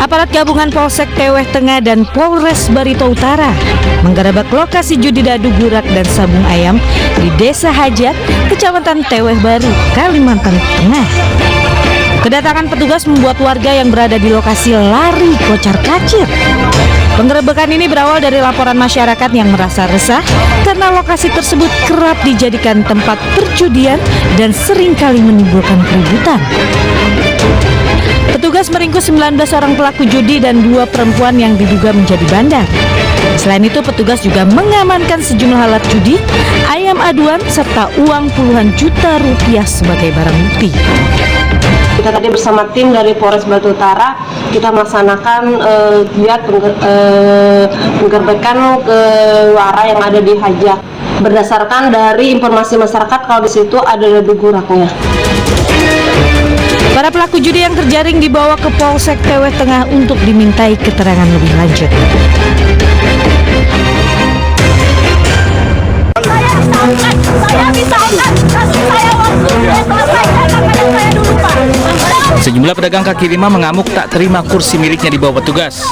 Aparat gabungan Polsek Teweh Tengah dan Polres Barito Utara menggerebek lokasi judi dadu gurak dan sabung ayam di Desa Hajat, Kecamatan Teweh Baru, Kalimantan Tengah. Kedatangan petugas membuat warga yang berada di lokasi lari kocar-kacir. Penggerebekan ini berawal dari laporan masyarakat yang merasa resah karena lokasi tersebut kerap dijadikan tempat perjudian dan seringkali menimbulkan keributan. Petugas meringkus 19 orang pelaku judi dan 2 perempuan yang diduga menjadi bandar. Selain itu, petugas juga mengamankan sejumlah alat judi, ayam aduan, serta uang puluhan juta rupiah sebagai barang bukti. Kita tadi bersama tim dari Polres Barito Utara, kita melaksanakan giat penggerbekan ke wara yang ada di Hajat. Berdasarkan dari informasi masyarakat kalau di situ ada dadu guraknya. Para pelaku judi yang terjaring dibawa ke Polsek Teweh Tengah untuk dimintai keterangan lebih lanjut. Sejumlah pedagang kaki lima mengamuk tak terima kursi miliknya dibawa petugas.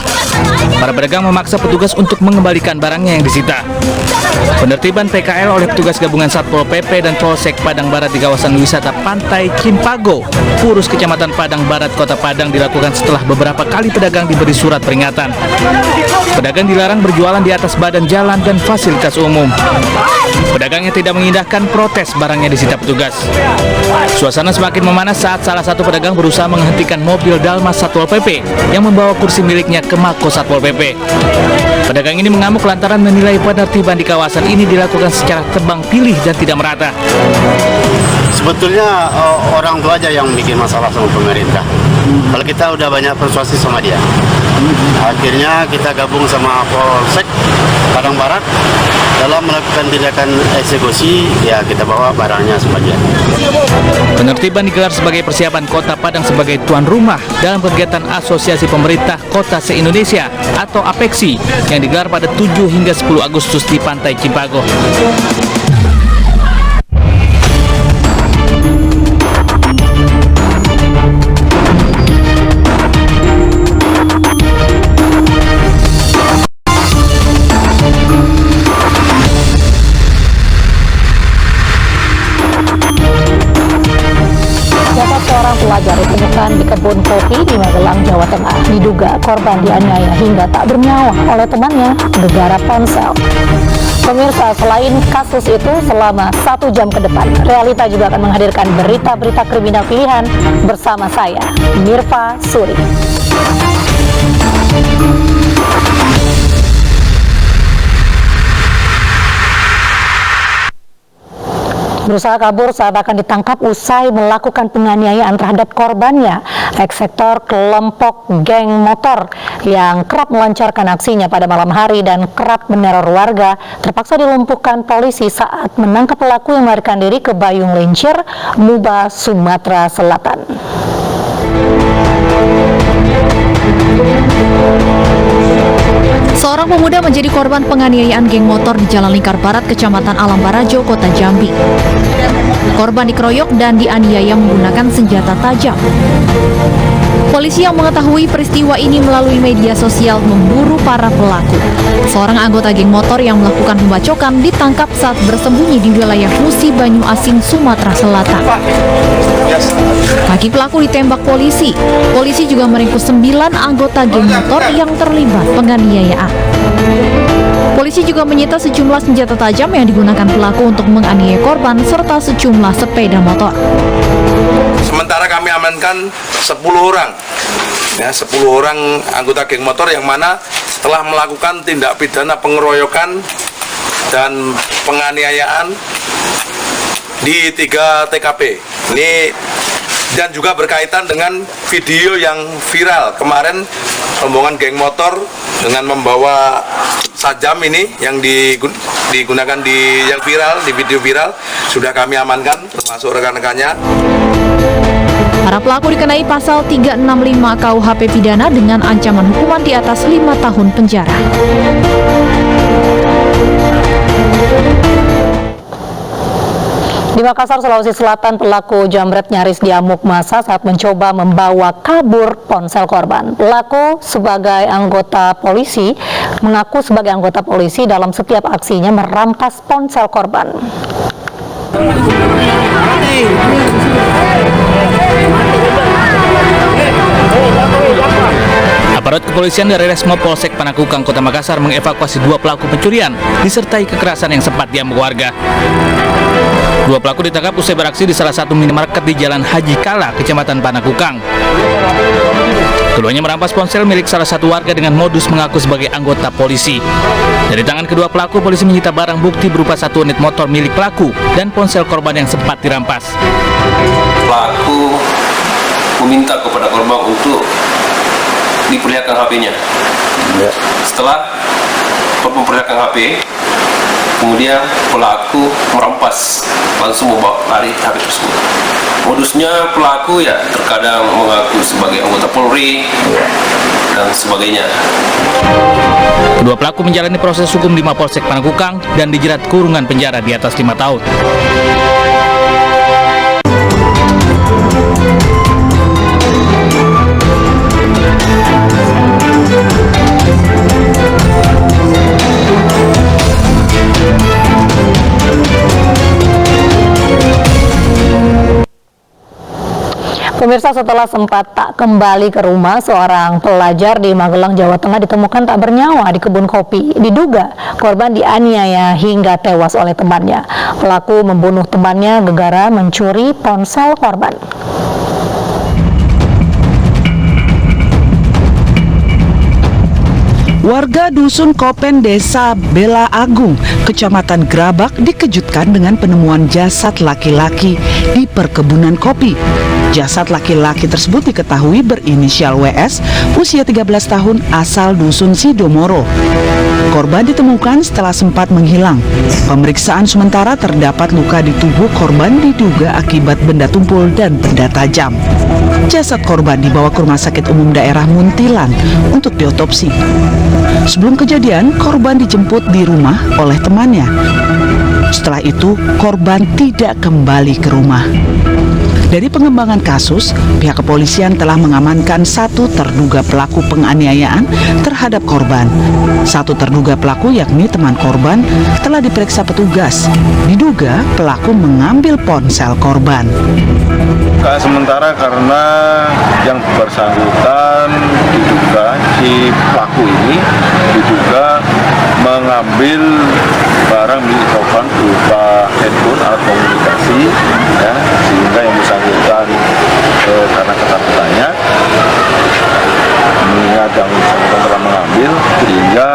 Para pedagang memaksa petugas untuk mengembalikan barangnya yang disita. Penertiban PKL oleh petugas gabungan Satpol PP dan Polsek Padang Barat di kawasan wisata Pantai Cimpago, Purus, Kecamatan Padang Barat, Kota Padang dilakukan setelah beberapa kali pedagang diberi surat peringatan. Pedagang dilarang berjualan di atas badan jalan dan fasilitas umum. Pedagang yang tidak mengindahkan protes barangnya disita petugas. Suasana semakin memanas saat salah satu pedagang berusaha menghentikan mobil Dalmas Satpol PP yang membawa kursi miliknya ke Mako Satpol PP. Pedagang ini mengamuk lantaran menilai penertiban di kawasan ini dilakukan secara tebang pilih dan tidak merata. Sebetulnya orang tua aja yang bikin masalah sama pemerintah. Kalau kita udah banyak persuasi sama dia. Akhirnya kita gabung sama Polsek Padang Barat dalam melakukan tindakan eksekusi, ya kita bawa barangnya sebagian. Penertiban digelar sebagai persiapan Kota Padang sebagai tuan rumah dalam kegiatan Asosiasi Pemerintah Kota se-Indonesia atau APEKSI yang digelar pada 7 hingga 10 Agustus di Pantai Cimpago. Seorang pelajar ditemukan di kebun kopi di Magelang, Jawa Tengah. Diduga korban dianiaya hingga tak bernyawa oleh temannya gegara ponsel. Pemirsa, selain kasus itu, selama 1 jam ke depan, Realita juga akan menghadirkan berita-berita kriminal pilihan bersama saya, Mirva Suri. Berusaha kabur saat akan ditangkap usai melakukan penganiayaan terhadap korbannya. Eksekutor kelompok geng motor yang kerap melancarkan aksinya pada malam hari dan kerap meneror warga terpaksa dilumpuhkan polisi saat menangkap pelaku yang melarikan diri ke Bayung Lincir, Muba, Sumatera Selatan. Seorang pemuda menjadi korban penganiayaan geng motor di Jalan Lingkar Barat, Kecamatan Alam Barajo, Kota Jambi. Korban dikeroyok dan dianiaya menggunakan senjata tajam. Polisi yang mengetahui peristiwa ini melalui media sosial memburu para pelaku. Seorang anggota geng motor yang melakukan pembacokan ditangkap saat bersembunyi di wilayah Musi Banyu Asin, Sumatera Selatan. Kaki pelaku ditembak polisi. Polisi juga meringkus 9 anggota geng motor yang terlibat penganiayaan. Polisi juga menyita sejumlah senjata tajam yang digunakan pelaku untuk menganiaya korban serta sejumlah sepeda motor. Sementara kami amankan 10 orang, ya, 10 orang anggota geng motor yang mana telah melakukan tindak pidana pengeroyokan dan penganiayaan di 3 TKP. Ini dan juga berkaitan dengan video yang viral kemarin, rombongan geng motor dengan membawa sajam ini yang digunakan di yang viral, di video viral, sudah kami amankan termasuk rekan-rekannya. Para pelaku dikenai pasal 365 KUHP pidana dengan ancaman hukuman di atas 5 tahun penjara. Di Makassar, Sulawesi Selatan, pelaku jambret nyaris diamuk massa saat mencoba membawa kabur ponsel korban. Pelaku mengaku sebagai anggota polisi dalam setiap aksinya merampas ponsel korban. Aparat kepolisian dari Resmo Polsek Panakukang, Kota Makassar mengevakuasi 2 pelaku pencurian disertai kekerasan yang sempat diamuk warga. 2 pelaku ditangkap usai beraksi di salah satu minimarket di Jalan Haji Kala, Kecamatan Panakukang. Keduanya merampas ponsel milik salah satu warga dengan modus mengaku sebagai anggota polisi. Dari tangan kedua pelaku, polisi menyita barang bukti berupa 1 unit motor milik pelaku dan ponsel korban yang sempat dirampas. Pelaku meminta kepada korban untuk diperlihatkan HP-nya. Setelah memperlihatkan HP, kemudian pelaku merampas, langsung membawa lari HP tersebut. Modusnya pelaku ya terkadang mengaku sebagai anggota Polri dan sebagainya. Kedua pelaku menjalani proses hukum di Mapolsek Panakukang dan dijerat kurungan penjara di atas 5 tahun. Pemirsa, setelah sempat tak kembali ke rumah, seorang pelajar di Magelang, Jawa Tengah ditemukan tak bernyawa di kebun kopi. Diduga korban dianiaya hingga tewas oleh temannya. Pelaku membunuh temannya gara-gara mencuri ponsel korban. Warga Dusun Kopen, Desa Bela Agung, Kecamatan Grabak dikejutkan dengan penemuan jasad laki-laki di perkebunan kopi. Jasad laki-laki tersebut diketahui berinisial WS, usia 13 tahun, asal Dusun Sidomoro. Korban ditemukan setelah sempat menghilang. Pemeriksaan sementara terdapat luka di tubuh korban diduga akibat benda tumpul dan benda tajam. Jasad korban dibawa ke Rumah Sakit Umum Daerah Muntilan untuk diotopsi. Sebelum kejadian, korban dijemput di rumah oleh temannya. Setelah itu, korban tidak kembali ke rumah. Dari pengembangan kasus, pihak kepolisian telah mengamankan 1 terduga pelaku penganiayaan terhadap korban. 1 terduga pelaku, yakni teman korban, telah diperiksa petugas. Diduga pelaku mengambil ponsel korban. Sementara karena yang bersangkutan diduga si pelaku ini diduga mengambil barang milik korban berupa handphone, alat komunikasi, ya, sehingga yang bersangkutan karena ketakutannya mengingat yang bersangkutan telah mengambil, sehingga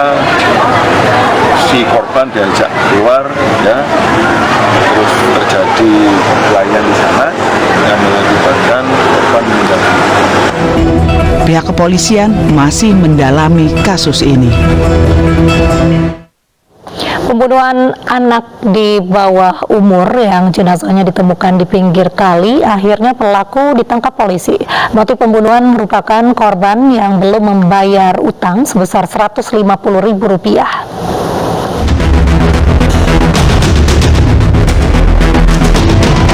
si korban diajak keluar, ya, terus terjadi perkelahian di sana yang mengakibatkan korban meninggal. Pihak kepolisian masih mendalami kasus ini. Pembunuhan anak di bawah umur yang jenazahnya ditemukan di pinggir kali, akhirnya pelaku ditangkap polisi. Motif pembunuhan merupakan korban yang belum membayar utang sebesar Rp150.000.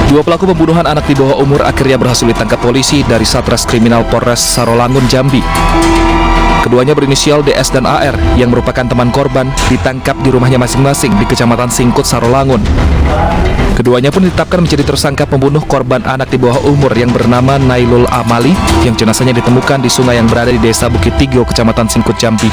Dua pelaku pembunuhan anak di bawah umur akhirnya berhasil ditangkap polisi dari Satreskriminal Polres Sarolangun, Jambi. Keduanya berinisial DS dan AR yang merupakan teman korban ditangkap di rumahnya masing-masing di Kecamatan Singkut, Sarolangun. Keduanya pun ditetapkan menjadi tersangka pembunuh korban anak di bawah umur yang bernama Nailul Amali yang jenazahnya ditemukan di sungai yang berada di Desa Bukit Tigo, Kecamatan Singkut, Jambi.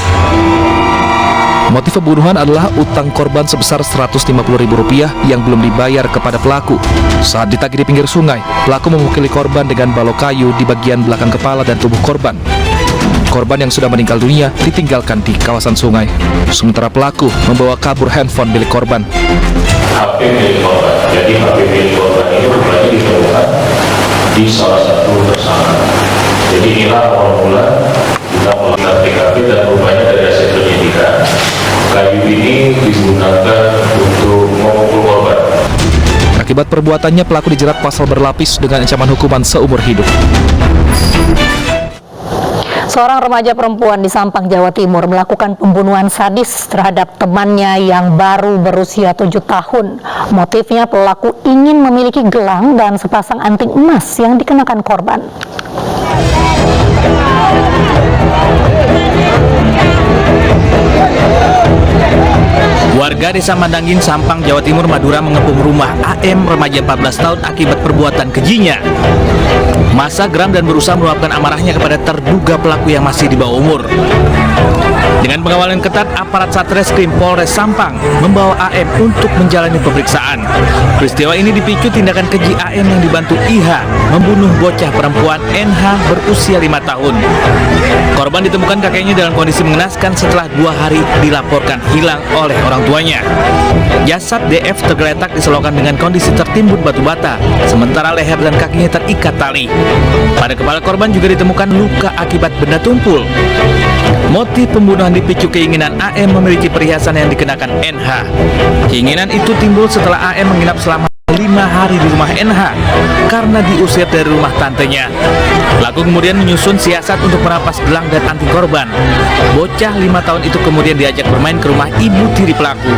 Motif pembunuhan adalah utang korban sebesar Rp150.000 yang belum dibayar kepada pelaku. Saat ditagih di pinggir sungai, pelaku memukuli korban dengan balok kayu di bagian belakang kepala dan tubuh korban. Korban yang sudah meninggal dunia ditinggalkan di kawasan sungai. Sementara pelaku membawa kabur handphone milik korban. HP milik korban. Jadi HP milik korban ini rupanya ditemukan di salah satu tersangka. Jadi inilah awal mula kita melakukan TKP dan rupanya dari hasil penyidikan kayu ini digunakan untuk memukul korban. Akibat perbuatannya, pelaku dijerat pasal berlapis dengan ancaman hukuman seumur hidup. Seorang remaja perempuan di Sampang, Jawa Timur melakukan pembunuhan sadis terhadap temannya yang baru berusia 7 tahun. Motifnya pelaku ingin memiliki gelang dan sepasang anting emas yang dikenakan korban. Warga Desa Mandangging, Sampang, Jawa Timur, Madura mengepung rumah AM remaja 14 tahun akibat perbuatan kejinya. Massa geram dan berusaha meluapkan amarahnya kepada terduga pelaku yang masih di bawah umur. Dengan pengawalan ketat, aparat Satreskrim Polres Sampang membawa AM untuk menjalani pemeriksaan. Peristiwa ini dipicu tindakan keji AM yang dibantu IH membunuh bocah perempuan NH berusia 5 tahun. Korban ditemukan kakeknya dalam kondisi mengenaskan setelah 2 hari dilaporkan hilang oleh orang tuanya. Jasad DF tergeletak di selokan dengan kondisi tertimbun batu bata, sementara leher dan kakinya terikat tali. Pada kepala korban juga ditemukan luka akibat benda tumpul. Motif pembunuhan dipicu keinginan AM memiliki perhiasan yang dikenakan NH. Keinginan itu timbul setelah AM menginap selama 5 hari di rumah NH karena diusir dari rumah tantenya. Pelaku kemudian menyusun siasat untuk merampas gelang dan anting korban. Bocah 5 tahun itu kemudian diajak bermain ke rumah ibu tiri pelaku.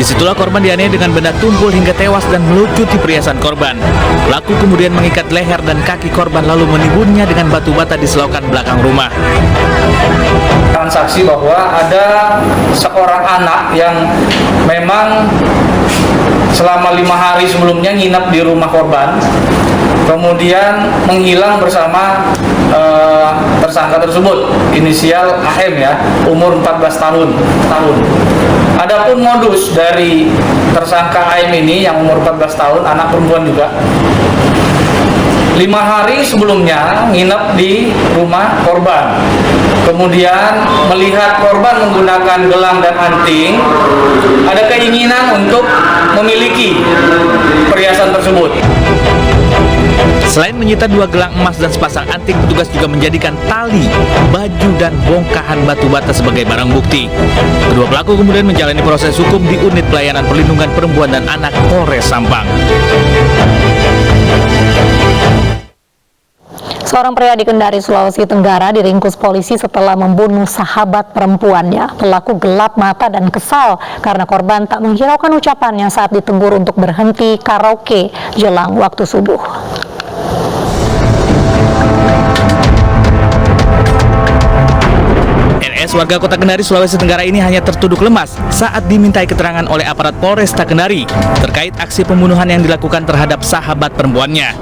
Disitulah korban dianiaya dengan benda tumpul hingga tewas dan melucuti perhiasan korban. Pelaku kemudian mengikat leher dan kaki korban lalu menimbunnya dengan batu bata di selokan belakang rumah. Transaksi bahwa ada seorang anak yang memang selama 5 hari sebelumnya nginap di rumah korban, kemudian menghilang bersama tersangka tersebut, inisial AM ya, umur 14 tahun. Adapun modus dari tersangka AM ini yang umur 14 tahun, anak perempuan juga, 5 hari sebelumnya nginap di rumah korban. Kemudian melihat korban menggunakan gelang dan anting, ada keinginan untuk memiliki perhiasan tersebut. Selain menyita 2 gelang emas dan sepasang anting, petugas juga menjadikan tali, baju, dan bongkahan batu bata sebagai barang bukti. Kedua pelaku kemudian menjalani proses hukum di Unit Pelayanan Perlindungan Perempuan dan Anak Polres Sampang. Seorang pria di Kendari, Sulawesi Tenggara diringkus polisi setelah membunuh sahabat perempuannya. Pelaku gelap mata dan kesal karena korban tak menghiraukan ucapannya saat ditegur untuk berhenti karaoke jelang waktu subuh. NS warga Kota Kendari, Sulawesi Tenggara ini hanya tertuduk lemas saat dimintai keterangan oleh aparat Polresta Kendari terkait aksi pembunuhan yang dilakukan terhadap sahabat perempuannya.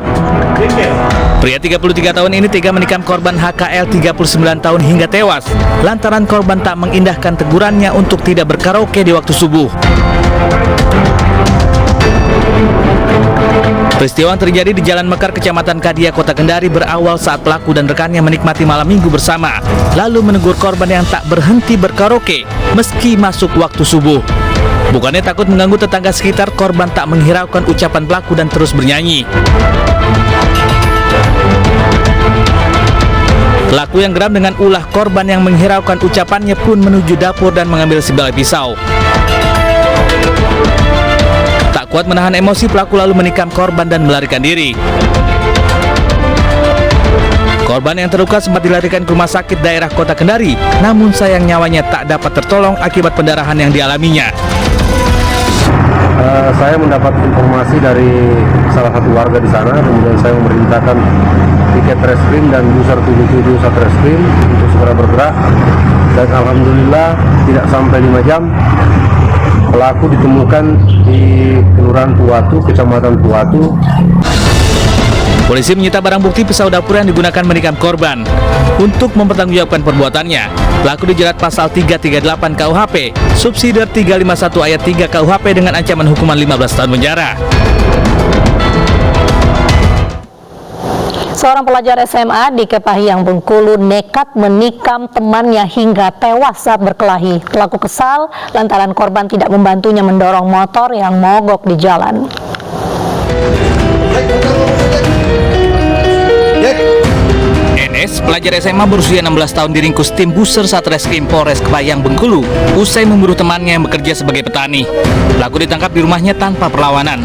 Pria 33 tahun ini tega menikam korban HKL 39 tahun hingga tewas lantaran korban tak mengindahkan tegurannya untuk tidak berkaraoke di waktu subuh. Peristiwa yang terjadi di Jalan Mekar, Kecamatan Kadia, Kota Kendari berawal saat pelaku dan rekannya menikmati malam minggu bersama, lalu menegur korban yang tak berhenti berkaraoke meski masuk waktu subuh. Bukannya takut mengganggu tetangga sekitar, korban tak menghiraukan ucapan pelaku dan terus bernyanyi. Pelaku yang geram dengan ulah korban yang menghiraukan ucapannya pun menuju dapur dan mengambil sebilah pisau. Tak kuat menahan emosi, pelaku lalu menikam korban dan melarikan diri. Korban yang terluka sempat dilarikan ke rumah sakit daerah Kota Kendari, namun sayang nyawanya tak dapat tertolong akibat pendarahan yang dialaminya. Saya mendapat informasi dari salah satu warga di sana, kemudian saya memerintahkan tiket reskrim dan user 77 Satreskrim untuk segera bergerak, dan alhamdulillah tidak sampai 5 jam pelaku ditemukan di Kelurahan Puatu, Kecamatan Puatu. Polisi menyita barang bukti pisau dapur yang digunakan menikam korban. Untuk mempertanggungjawabkan perbuatannya, pelaku dijerat pasal 338 KUHP, subsidiar 351 ayat 3 KUHP dengan ancaman hukuman 15 tahun penjara. Seorang pelajar SMA di Kepahyang, Bengkulu nekat menikam temannya hingga tewas saat berkelahi. Pelaku kesal lantaran korban tidak membantunya mendorong motor yang mogok di jalan. NS, pelajar SMA berusia 16 tahun diringkus tim Buser Satreskrim Polres Kepahyang, Bengkulu usai memburu temannya yang bekerja sebagai petani. Pelaku ditangkap di rumahnya tanpa perlawanan.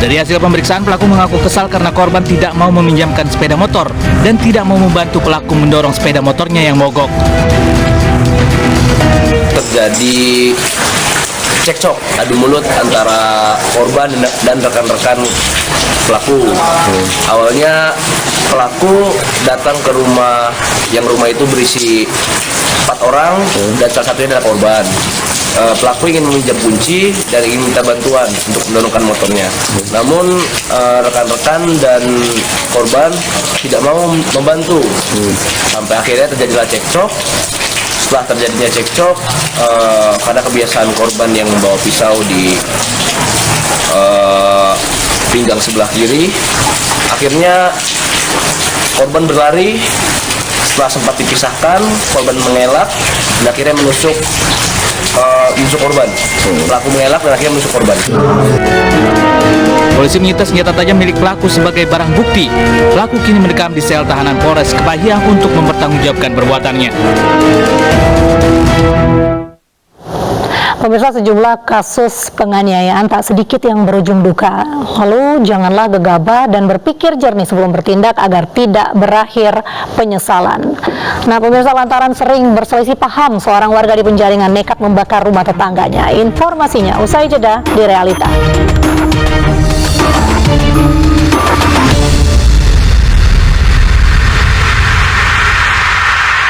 Dari hasil pemeriksaan, pelaku mengaku kesal karena korban tidak mau meminjamkan sepeda motor dan tidak mau membantu pelaku mendorong sepeda motornya yang mogok. Terjadi cekcok adu mulut antara korban dan rekan-rekan pelaku. Awalnya pelaku datang ke rumah itu berisi 4 orang dan salah satunya adalah korban. Pelaku ingin meminjam kunci dan ingin minta bantuan untuk mendorongkan motornya. Namun rekan-rekan dan korban tidak mau membantu. Sampai akhirnya terjadilah cekcok. Setelah terjadinya cekcok, karena kebiasaan korban yang membawa pisau di pinggang sebelah kiri, akhirnya korban berlari. Setelah sempat dipisahkan, korban mengelak dan akhirnya menusuk korban. Pelaku mengelak dan akhirnya menusuk korban. Polisi menyita senjata tajam milik pelaku sebagai barang bukti. Pelaku kini mendekam di sel tahanan Polres Kepahyang untuk mempertanggungjawabkan perbuatannya. Pemirsa, sejumlah kasus penganiayaan tak sedikit yang berujung duka. Lalu janganlah gegabah dan berpikir jernih sebelum bertindak agar tidak berakhir penyesalan. Nah pemirsa, lantaran sering berselisih paham, seorang warga di Penjaringan nekat membakar rumah tetangganya. Informasinya usai jeda di Realita.